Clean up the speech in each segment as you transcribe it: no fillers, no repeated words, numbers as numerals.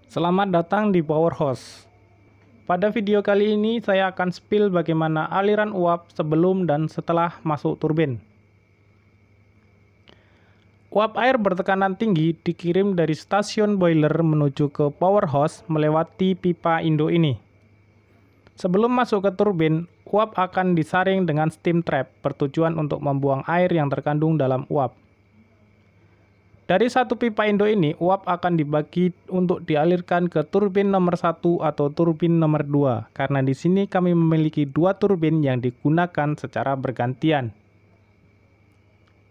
Selamat datang di Powerhouse. Pada video kali ini saya akan spill bagaimana aliran uap sebelum dan setelah masuk turbin. Uap air bertekanan tinggi dikirim dari stasiun boiler menuju ke powerhouse melewati pipa Indo ini. Sebelum masuk ke turbin, uap akan disaring dengan steam trap bertujuan untuk membuang air yang terkandung dalam uap. Dari satu pipa Indo ini, uap akan dibagi untuk dialirkan ke turbin nomor 1 atau turbin nomor 2, karena di sini kami memiliki dua turbin yang digunakan secara bergantian.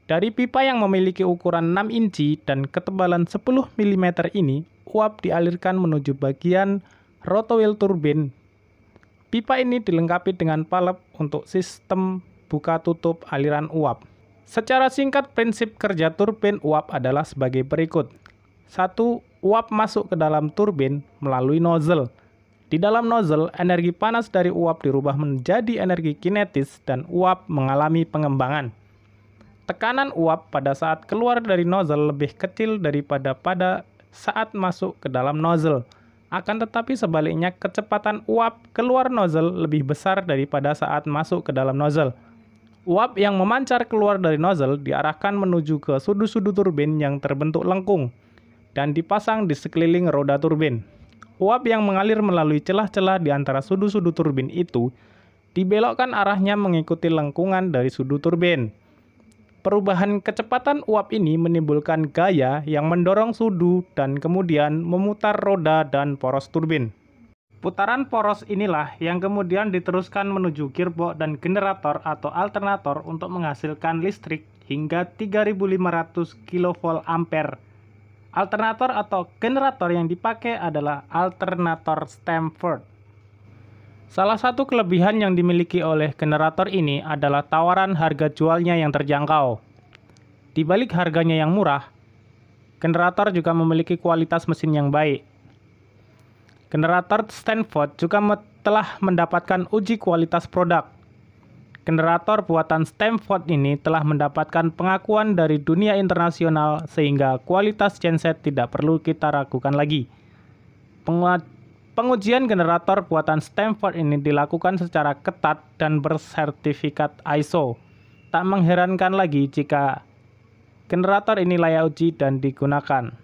Dari pipa yang memiliki ukuran 6 inci dan ketebalan 10 mm ini, uap dialirkan menuju bagian rotowheel turbin. Pipa ini dilengkapi dengan palep untuk sistem buka tutup aliran uap. Secara singkat, prinsip kerja turbin uap adalah sebagai berikut. 1. Uap masuk ke dalam turbin melalui nozzle. Di dalam nozzle, energi panas dari uap dirubah menjadi energi kinetis dan uap mengalami pengembangan. Tekanan uap pada saat keluar dari nozzle lebih kecil daripada pada saat masuk ke dalam nozzle. Akan tetapi sebaliknya, kecepatan uap keluar nozzle lebih besar daripada saat masuk ke dalam nozzle. Uap yang memancar keluar dari nozzle diarahkan menuju ke sudut-sudut turbin yang terbentuk lengkung dan dipasang di sekeliling roda turbin. Uap yang mengalir melalui celah-celah di antara sudut-sudut turbin itu dibelokkan arahnya mengikuti lengkungan dari sudut turbin. Perubahan kecepatan uap ini menimbulkan gaya yang mendorong sudu dan kemudian memutar roda dan poros turbin. Putaran poros inilah yang kemudian diteruskan menuju gearbox dan generator atau alternator untuk menghasilkan listrik hingga 3500 kV ampere. Alternator atau generator yang dipakai adalah alternator Stamford. Salah satu kelebihan yang dimiliki oleh generator ini adalah tawaran harga jualnya yang terjangkau. Di balik harganya yang murah, generator juga memiliki kualitas mesin yang baik. Generator Stamford juga telah mendapatkan uji kualitas produk. Generator buatan Stamford ini telah mendapatkan pengakuan dari dunia internasional sehingga kualitas genset tidak perlu kita ragukan lagi. Pengujian generator buatan Stamford ini dilakukan secara ketat dan bersertifikat ISO. Tak mengherankan lagi jika generator ini layak uji dan digunakan.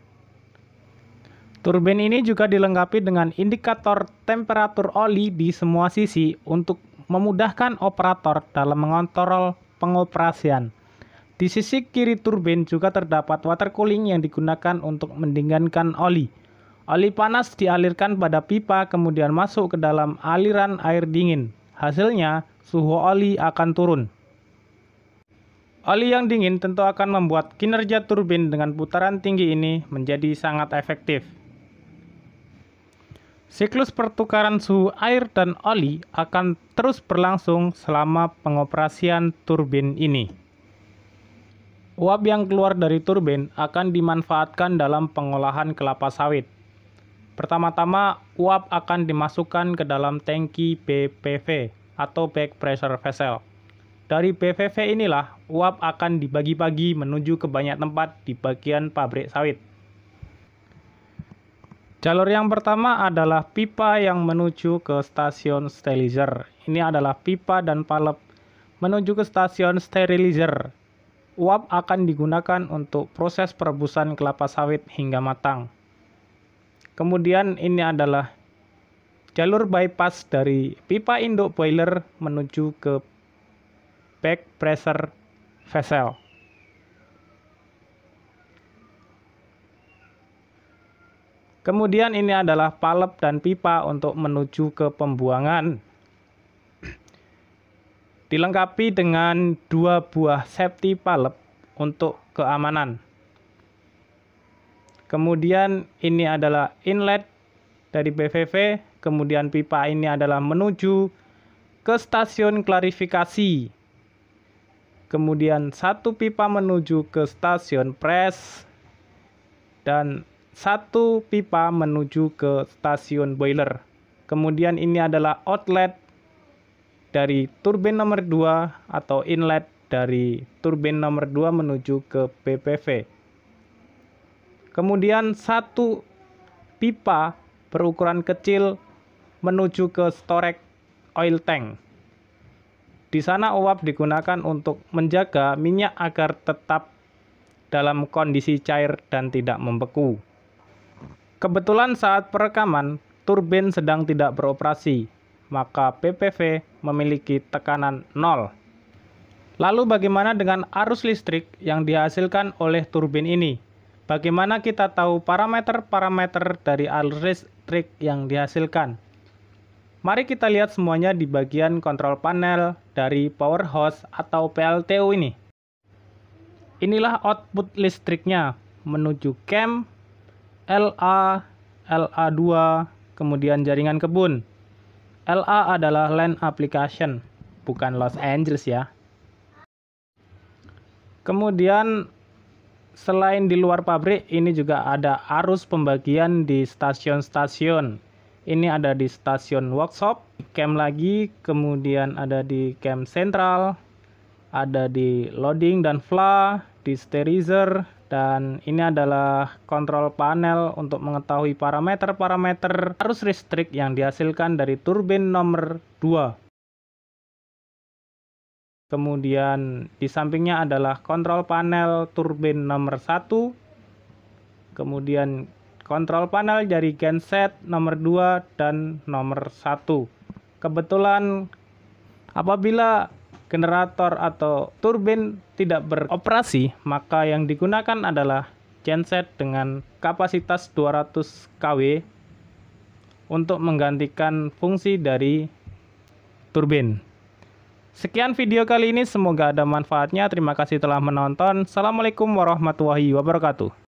Turbin ini juga dilengkapi dengan indikator temperatur oli di semua sisi untuk memudahkan operator dalam mengontrol pengoperasian. Di sisi kiri turbin juga terdapat water cooling yang digunakan untuk mendinginkan oli. Oli panas dialirkan pada pipa kemudian masuk ke dalam aliran air dingin. Hasilnya, suhu oli akan turun. Oli yang dingin tentu akan membuat kinerja turbin dengan putaran tinggi ini menjadi sangat efektif. Siklus pertukaran suhu air dan oli akan terus berlangsung selama pengoperasian turbin ini. Uap yang keluar dari turbin akan dimanfaatkan dalam pengolahan kelapa sawit. Pertama-tama, uap akan dimasukkan ke dalam tangki BPV atau back pressure vessel. Dari BPV inilah, uap akan dibagi-bagi menuju ke banyak tempat di bagian pabrik sawit. Jalur yang pertama adalah pipa yang menuju ke stasiun sterilizer. Ini adalah pipa dan palep menuju ke stasiun sterilizer. Uap akan digunakan untuk proses perebusan kelapa sawit hingga matang. Kemudian ini adalah jalur bypass dari pipa induk boiler menuju ke back pressure vessel. Kemudian ini adalah palep dan pipa untuk menuju ke pembuangan. Dilengkapi dengan dua buah safety palep untuk keamanan. Kemudian ini adalah inlet dari BVV, kemudian pipa ini adalah menuju ke stasiun klarifikasi. Kemudian satu pipa menuju ke stasiun press dan satu pipa menuju ke stasiun boiler. Kemudian ini adalah outlet dari turbin nomor 2 atau inlet dari turbin nomor 2 menuju ke BPV. Kemudian satu pipa berukuran kecil menuju ke storage oil tank. Di sana uap digunakan untuk menjaga minyak agar tetap dalam kondisi cair dan tidak membeku. Kebetulan saat perekaman, turbin sedang tidak beroperasi, maka PPV memiliki tekanan 0. Lalu bagaimana dengan arus listrik yang dihasilkan oleh turbin ini? Bagaimana kita tahu parameter-parameter dari arus listrik yang dihasilkan? Mari kita lihat semuanya di bagian kontrol panel dari power hose atau PLTU ini. Inilah output listriknya menuju cam, LA, LA2, kemudian jaringan kebun. LA adalah land application, bukan Los Angeles ya. Kemudian selain di luar pabrik, ini juga ada arus pembagian di stasiun-stasiun. Ini ada di stasiun workshop, cam lagi, kemudian ada di cam sentral, ada di loading dan flush, di sterilizer, dan ini adalah kontrol panel untuk mengetahui parameter-parameter arus listrik yang dihasilkan dari turbin nomor 2. Kemudian di sampingnya adalah kontrol panel turbin nomor 1. Kemudian kontrol panel dari genset nomor 2 dan nomor 1. Kebetulan apabila generator atau turbin tidak beroperasi, maka yang digunakan adalah genset dengan kapasitas 200 kW untuk menggantikan fungsi dari turbin. Sekian video kali ini, semoga ada manfaatnya. Terima kasih telah menonton. Assalamualaikum warahmatullahi wabarakatuh.